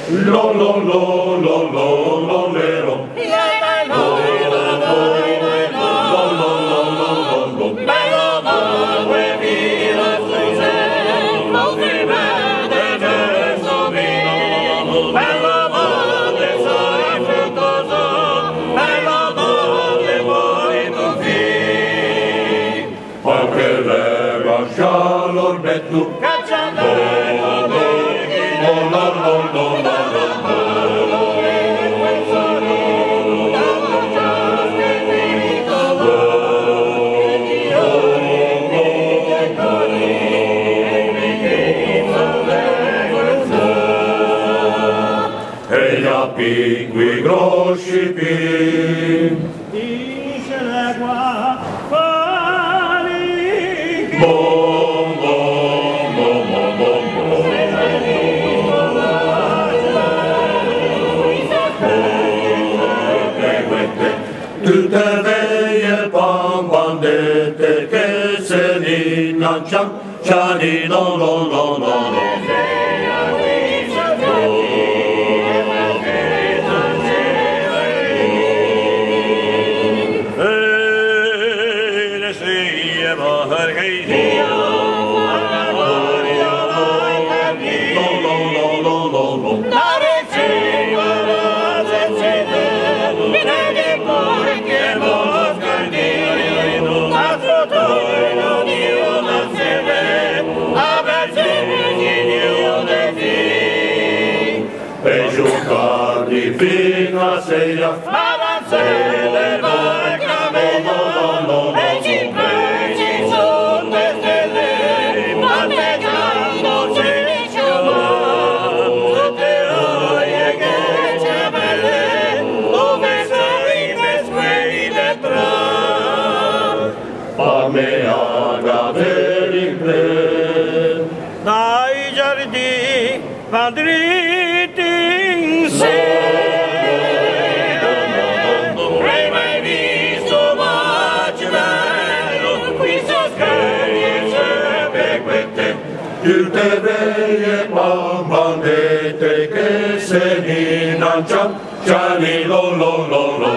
lo lo lo lo lo lo lero. Tu Ella pingui grossi pin dice l'egua tutte veie pambandete che se ninnanciam, ciani lo lo lo lo lo. Fino a sera, avanzare vai camino, e ci pregi sono le stelle, manteggiandoci di sciolone, tutte oie che c'è belle, dove sei le sue tra, a me agavere in ple, dai giardini padriti in sé. Tutte veie pambandete che se ninnanciam, ciani lo lo lo lo.